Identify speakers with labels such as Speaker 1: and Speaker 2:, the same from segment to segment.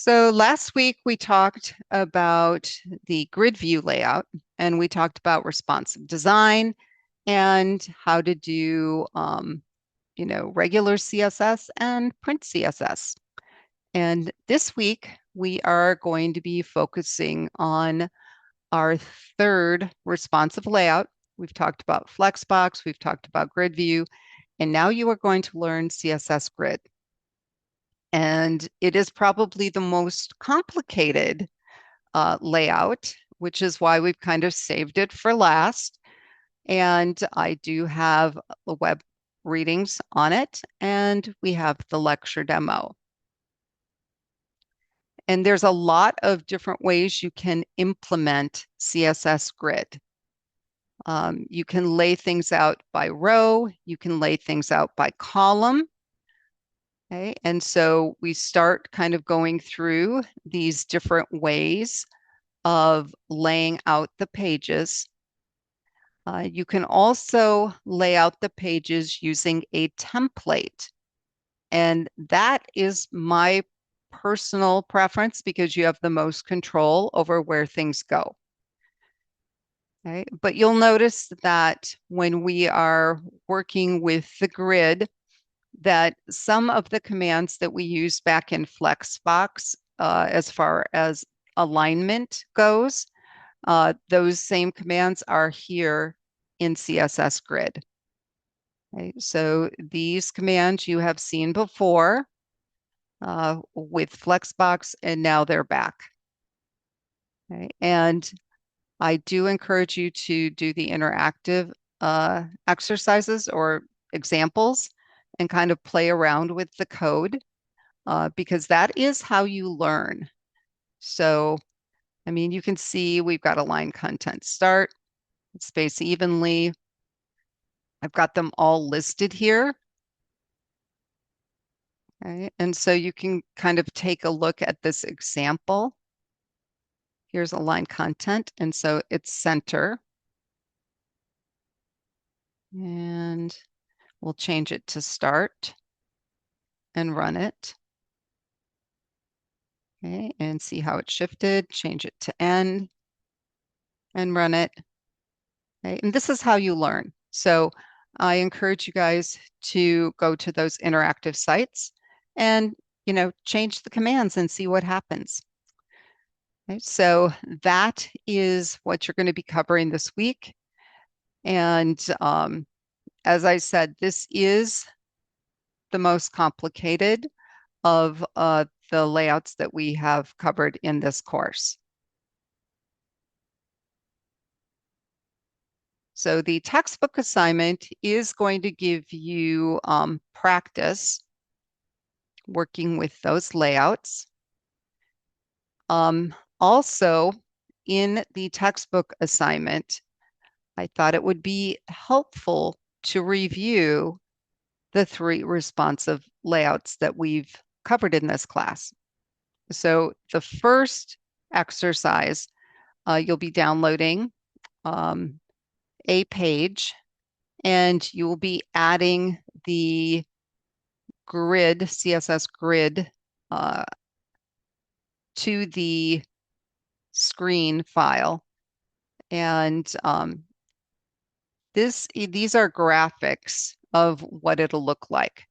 Speaker 1: So last week we talked about the grid view layout and we talked about responsive design and how to do, regular CSS and print CSS. And this week we are going to be focusing on our third responsive layout. We've talked about Flexbox, we've talked about grid view, and now you are going to learn CSS grid. And it is probably the most complicated layout, which is why we've kind of saved it for last. And I do have the web readings on it, and we have the lecture demo. And there's a lot of different ways you can implement CSS grid. You can lay things out by row, you can lay things out by column. Okay, and so we start kind of going through these different ways of laying out the pages. You can also lay out the pages using a template. And that is my personal preference because you have the most control over where things go. Okay? But you'll notice that when we are working with the grid, that some of the commands that we use back in Flexbox, as far as alignment goes, those same commands are here in CSS Grid. Okay, so these commands you have seen before with Flexbox, and now they're back. Okay, and I do encourage you to do the interactive exercises or examples and kind of play around with the code because that is how you learn. So, I mean, you can see we've got align content start, space evenly. I've got them all listed here. Okay, and so you can kind of take a look at this example. Here's align content, and so it's center. And we'll change it to start and run it. Okay, and see how it shifted. Change it to end and run it. Okay, and this is how you learn. So I encourage you guys to go to those interactive sites and, change the commands and see what happens. Okay, so that is what you're going to be covering this week. And as I said, this is the most complicated of the layouts that we have covered in this course. So the textbook assignment is going to give you practice working with those layouts. Also, in the textbook assignment, I thought it would be helpful to review the three responsive layouts that we've covered in this class. So the first exercise, you'll be downloading a page and you will be adding the grid, CSS grid, to the screen file. And these are graphics of what it'll look like.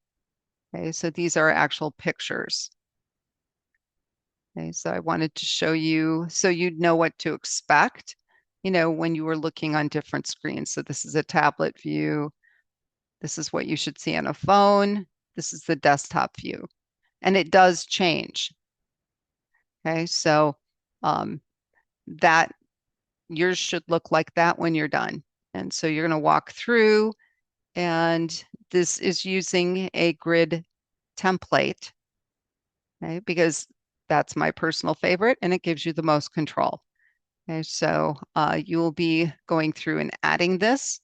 Speaker 1: Okay, so these are actual pictures. Okay, so I wanted to show you so you'd know what to expect, when you were looking on different screens. So this is a tablet view. This is what you should see on a phone. This is the desktop view. And it does change. Okay, so that yours should look like that when you're done. And so you're going to walk through, and this is using a grid template, okay, because that's my personal favorite and it gives you the most control. Okay, so you will be going through and adding this,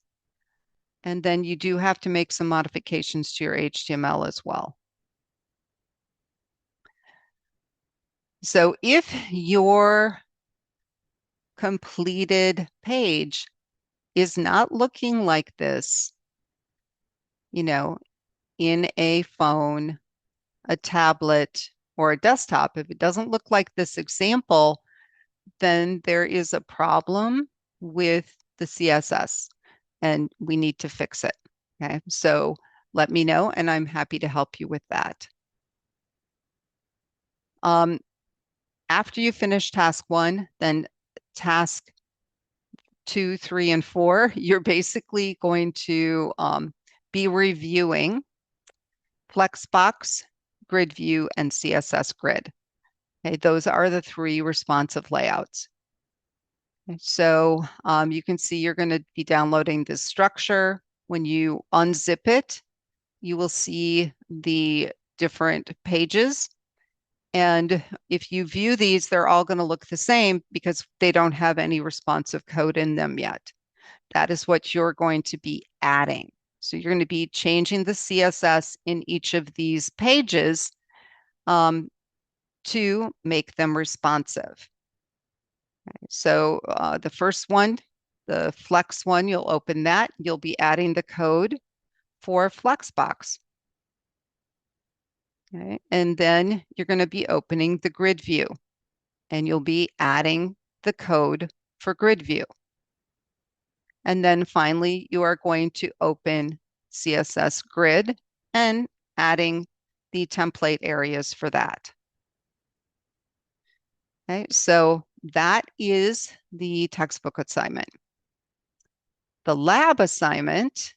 Speaker 1: and then you do have to make some modifications to your HTML as well. So if your completed page is not looking like this, in a phone, a tablet, or a desktop, if it doesn't look like this example, then there is a problem with the CSS and we need to fix it. Okay, so let me know and I'm happy to help you with that. After you finish task 1, then task 2, 3, and 4, you're basically going to be reviewing Flexbox, Grid View, and CSS Grid. Okay, those are the 3 responsive layouts. Okay, so you can see you're going to be downloading this structure. When you unzip it, you will see the different pages. And if you view these, they're all going to look the same because they don't have any responsive code in them yet. That is what you're going to be adding. So you're going to be changing the CSS in each of these pages to make them responsive. Okay, so the first one, the Flex one, you'll open that. You'll be adding the code for Flexbox. Okay, and then you're going to be opening the Grid View, and you'll be adding the code for Grid View. And then finally, you are going to open CSS Grid and adding the template areas for that. Okay, so that is the textbook assignment. The lab assignment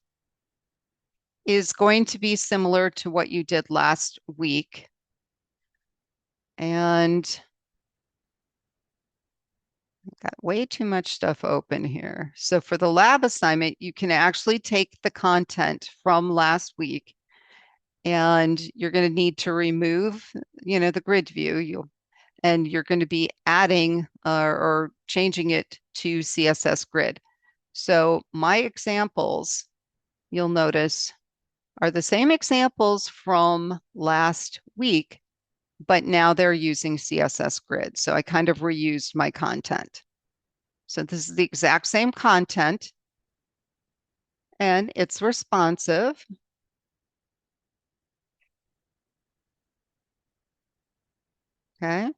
Speaker 1: is going to be similar to what you did last week. And I've got way too much stuff open here. So for the lab assignment, you can actually take the content from last week and you're going to need to remove, the grid view. And you're going to be adding or changing it to CSS grid. So my examples, you'll notice, are the same examples from last week, but now they're using CSS grid. So I kind of reused my content. So this is the exact same content and it's responsive. Okay,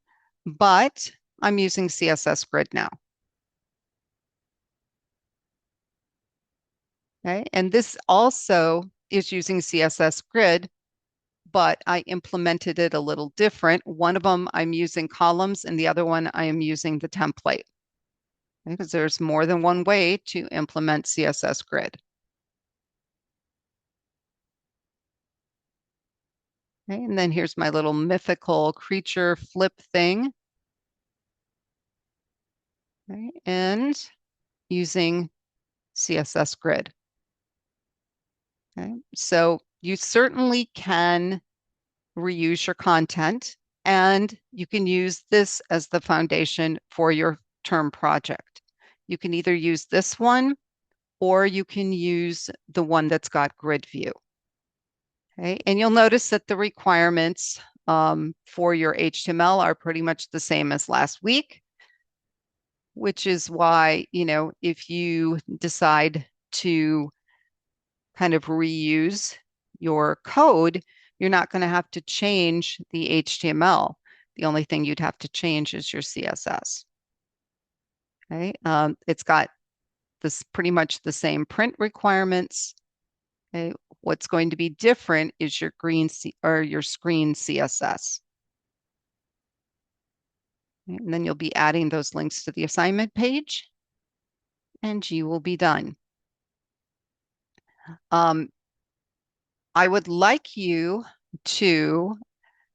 Speaker 1: but I'm using CSS grid now. Okay, and this also is using CSS grid, but I implemented it a little different. One of them I'm using columns and the other one I am using the template. Because there's more than one way to implement CSS grid. Okay, and then here's my little mythical creature flip thing. Okay, and using CSS grid. Okay, so you certainly can reuse your content and you can use this as the foundation for your term project. You can either use this one or you can use the one that's got grid view. Okay, and you'll notice that the requirements for your HTML are pretty much the same as last week, which is why, if you decide to kind of reuse your code, you're not going to have to change the HTML. The only thing you'd have to change is your CSS. Okay, it's got this pretty much the same print requirements. Okay, what's going to be different is your your screen CSS. Okay, and then you'll be adding those links to the assignment page, and you will be done. I would like you to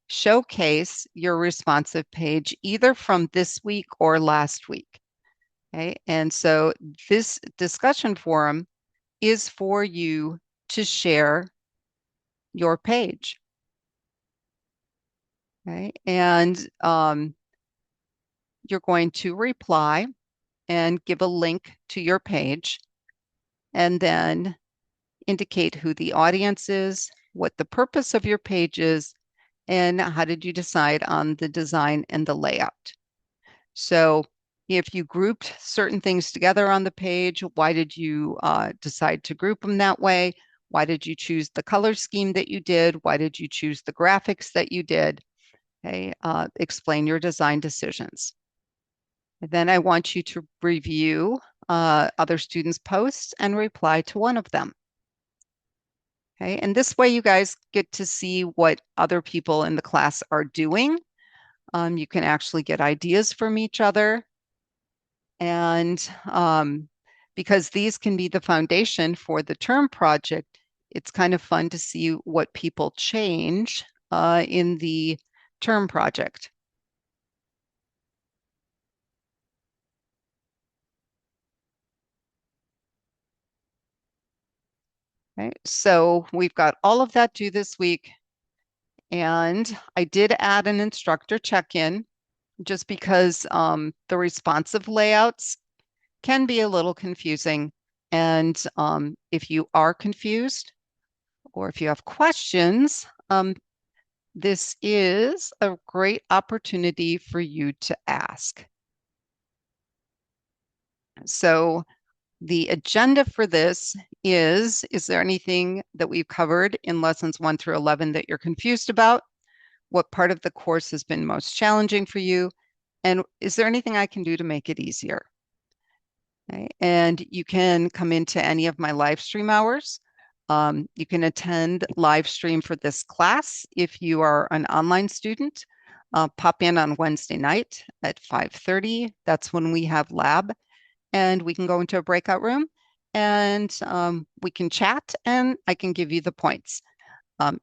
Speaker 1: showcase your responsive page either from this week or last week. Okay, and so this discussion forum is for you to share your page. Okay, and you're going to reply and give a link to your page and then indicate who the audience is, what the purpose of your page is, and how did you decide on the design and the layout. So if you grouped certain things together on the page, why did you decide to group them that way? Why did you choose the color scheme that you did? Why did you choose the graphics that you did? Okay, explain your design decisions. And then I want you to review other students' posts and reply to one of them. Okay, and this way you guys get to see what other people in the class are doing. You can actually get ideas from each other. And because these can be the foundation for the term project, it's kind of fun to see what people change in the term project. Okay, so we've got all of that due this week. And I did add an instructor check-in just because the responsive layouts can be a little confusing. And if you are confused or if you have questions, this is a great opportunity for you to ask. So the agenda for this is there anything that we've covered in lessons 1 through 11 that you're confused about? What part of the course has been most challenging for you? And is there anything I can do to make it easier? Okay. And you can come into any of my live stream hours. You can attend live stream for this class if you are an online student. Pop in on Wednesday night at 5:30. That's when we have lab, and we can go into a breakout room and we can chat and I can give you the points.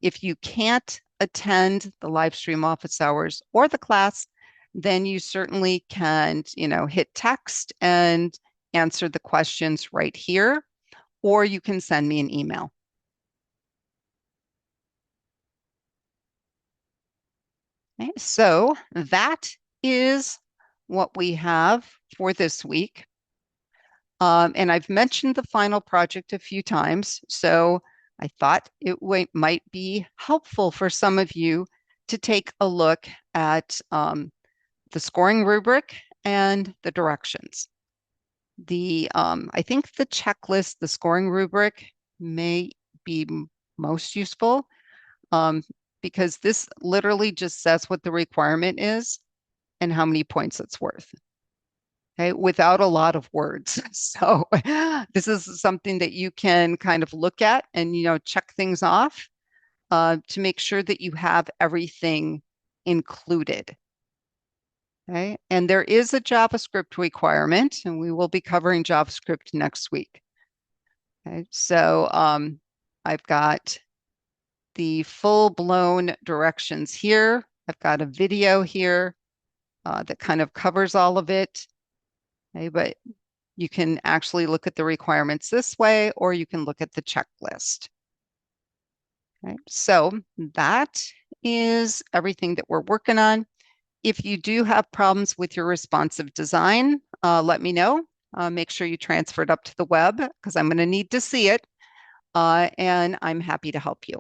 Speaker 1: If you can't attend the live stream office hours or the class, then you certainly can, hit text and answer the questions right here, or you can send me an email. Okay, so that is what we have for this week. And I've mentioned the final project a few times, so I thought it might be helpful for some of you to take a look at the scoring rubric and the directions. I think the checklist, the scoring rubric, may be most useful because this literally just says what the requirement is and how many points it's worth. Okay, without a lot of words. So this is something that you can kind of look at and check things off to make sure that you have everything included. Okay, and there is a JavaScript requirement, and we will be covering JavaScript next week. Okay, so I've got the full-blown directions here. I've got a video here that kind of covers all of it. Okay, but you can actually look at the requirements this way, or you can look at the checklist. Okay, so that is everything that we're working on. If you do have problems with your responsive design, let me know. Make sure you transfer it up to the web because I'm going to need to see it, and I'm happy to help you.